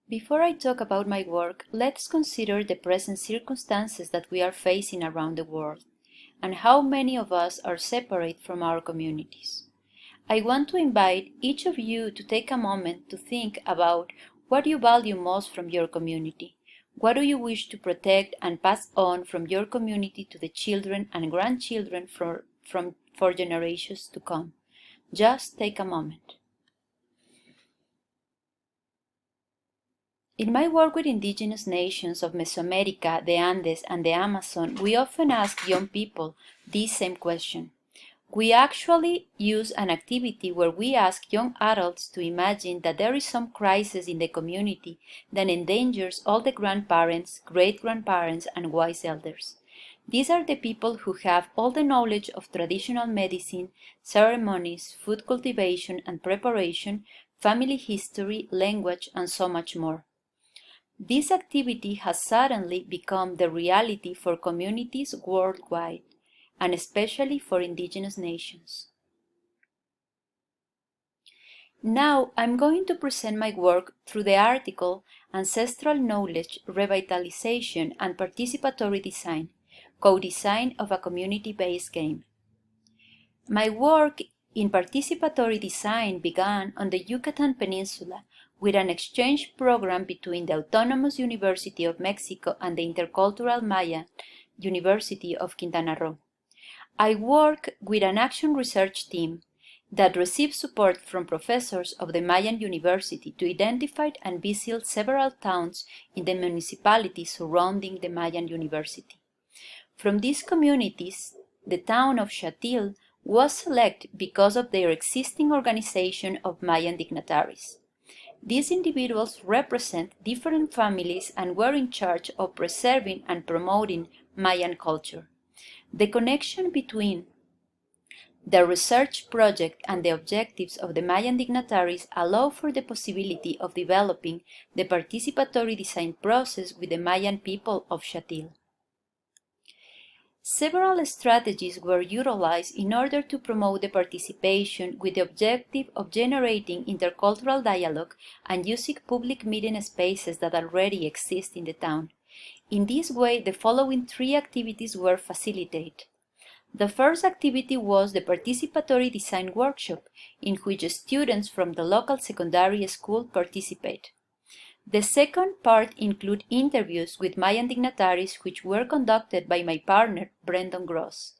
Before I talk about my work, let's consider the present circumstances that we are facing around the world, and how many of us are separate from our communities. I want to invite each of you to take a moment to think about what you value most from your community. What do you wish to protect and pass on from your community to the children and grandchildren for generations to come? Just take a moment. In my work with indigenous nations of Mesoamerica, the Andes, and the Amazon, we often ask young people this same question. We actually use an activity where we ask young adults to imagine that there is some crisis in the community that endangers all the grandparents, great-grandparents, and wise elders. These are the people who have all the knowledge of traditional medicine, ceremonies, food cultivation and preparation, family history, language, and so much more. This activity has suddenly become the reality for communities worldwide, and especially for indigenous nations. Now I'm going to present my work through the article Ancestral Knowledge, Revitalization, and Participatory Design, Co-Design of a Community-Based Game. My work in participatory design began on the Yucatan Peninsula with an exchange program between the Autonomous University of Mexico and the Intercultural Mayan University of Quintana Roo. I work with an action research team that receives support from professors of the Mayan University to identify and visit several towns in the municipality surrounding the Mayan University. From these communities, the town of Chatil was selected because of their existing organization of Mayan dignitaries. These individuals represent different families and were in charge of preserving and promoting Mayan culture. The connection between the research project and the objectives of the Mayan dignitaries allow for the possibility of developing the participatory design process with the Mayan people of Chatil. Several strategies were utilized in order to promote the participation with the objective of generating intercultural dialogue and using public meeting spaces that already exist in the town. In this way, the following three activities were facilitated. The first activity was the Participatory Design Workshop, in which students from the local secondary school participate. The second part included interviews with Mayan dignitaries which were conducted by my partner, Brendan Gross.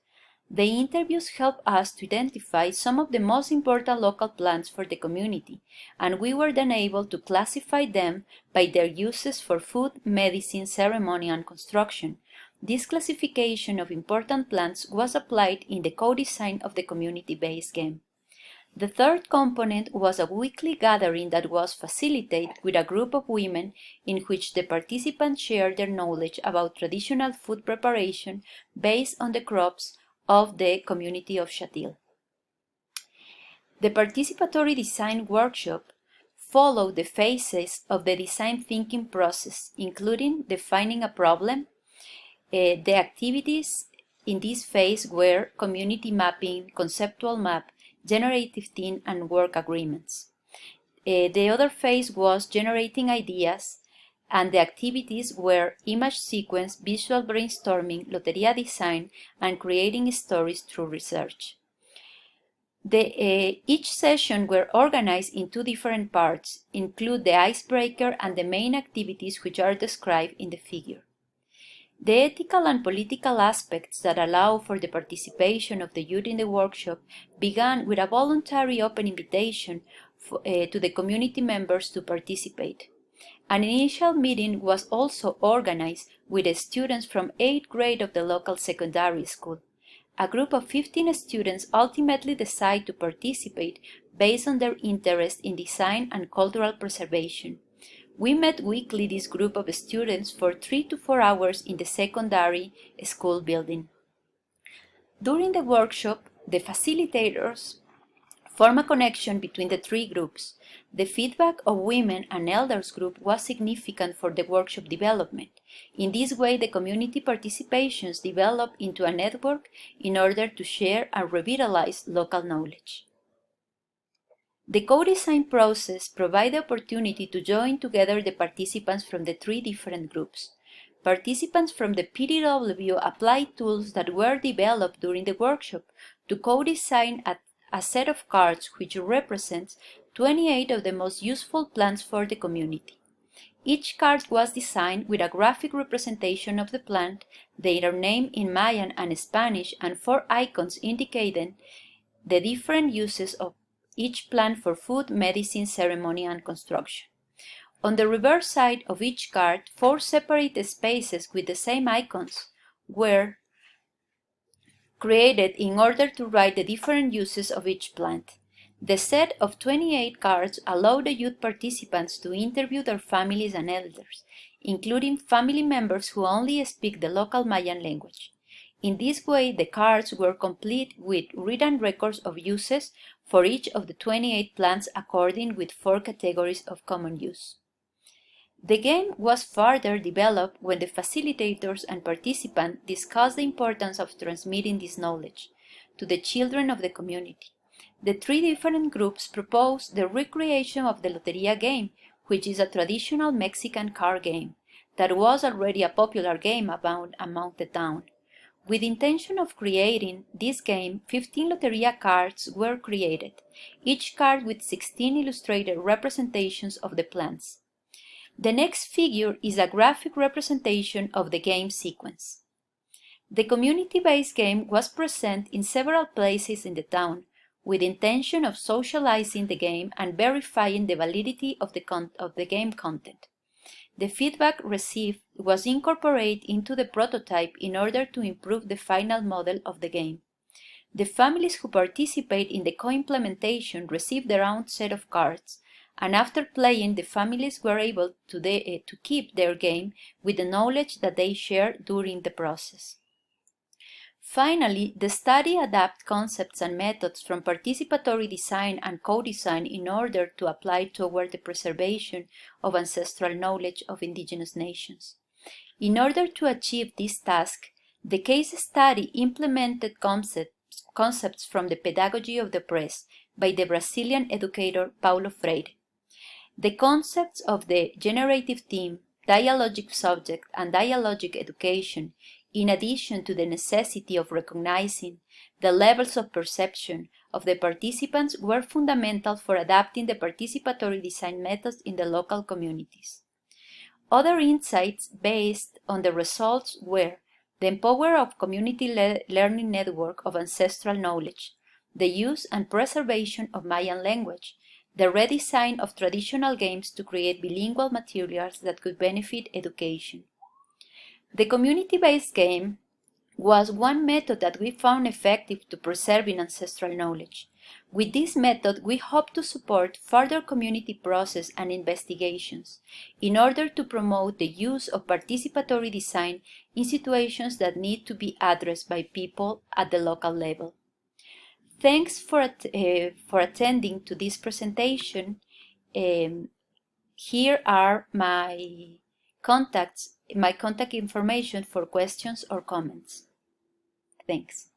The interviews helped us to identify some of the most important local plants for the community, and we were then able to classify them by their uses for food, medicine, ceremony, and construction. This classification of important plants was applied in the co-design of the community-based game. The third component was a weekly gathering that was facilitated with a group of women in which the participants shared their knowledge about traditional food preparation based on the crops of the community of Chatil. The participatory design workshop followed the phases of the design thinking process, including defining a problem. The activities in this phase were community mapping, conceptual map, generative team, and work agreements. The other phase was generating ideas, and the activities were image sequence, visual brainstorming, loteria design, and creating stories through research. Each session were organized in two different parts, include the icebreaker and the main activities which are described in the figure. The ethical and political aspects that allow for the participation of the youth in the workshop began with a voluntary open invitation to the community members to participate. An initial meeting was also organized with the students from 8th grade of the local secondary school. A group of 15 students ultimately decide to participate based on their interest in design and cultural preservation. We met weekly this group of students for 3 to 4 hours in the secondary school building. During the workshop, the facilitators form a connection between the three groups. The feedback of women and elders group was significant for the workshop development. In this way, the community participations developed into a network in order to share and revitalize local knowledge. The co-design process provides the opportunity to join together the participants from the 3 different groups. Participants from the PDW applied tools that were developed during the workshop to co-design a set of cards which represents 28 of the most useful plants for the community. Each card was designed with a graphic representation of the plant, their name in Mayan and Spanish, and 4 icons indicating the different uses of each plant for food, medicine, ceremony, and construction. On the reverse side of each card, 4 separate spaces with the same icons were created in order to write the different uses of each plant. The set of 28 cards allowed the youth participants to interview their families and elders, including family members who only speak the local Mayan language. In this way, the cards were complete with written records of uses for each of the 28 plants according with 4 categories of common use. The game was further developed when the facilitators and participants discussed the importance of transmitting this knowledge to the children of the community. The 3 different groups proposed the recreation of the Loteria game, which is a traditional Mexican card game that was already a popular game among the town. With the intention of creating this game, 15 Loteria cards were created, each card with 16 illustrated representations of the plants. The next figure is a graphic representation of the game sequence. The community-based game was present in several places in the town, with the intention of socializing the game and verifying the validity of the game content. The feedback received was incorporated into the prototype in order to improve the final model of the game. The families who participate in the co-implementation received their own set of cards, and after playing, the families were able to keep their game with the knowledge that they shared during the process. Finally, the study adapted concepts and methods from participatory design and co-design in order to apply toward the preservation of ancestral knowledge of indigenous nations. In order to achieve this task, the case study implemented concepts from the Pedagogy of the Press by the Brazilian educator Paulo Freire. The concepts of the generative theme, dialogic subject, and dialogic education, in addition to the necessity of recognizing the levels of perception of the participants, were fundamental for adapting the participatory design methods in the local communities. Other insights based on the results were the power of community learning network of ancestral knowledge, the use and preservation of Mayan language, the redesign of traditional games to create bilingual materials that could benefit education. The community-based game was one method that we found effective to preserving ancestral knowledge. With this method, we hope to support further community process and investigations in order to promote the use of participatory design in situations that need to be addressed by people at the local level. Thanks for attending to this presentation. Here are my contact information for questions or comments. Thanks.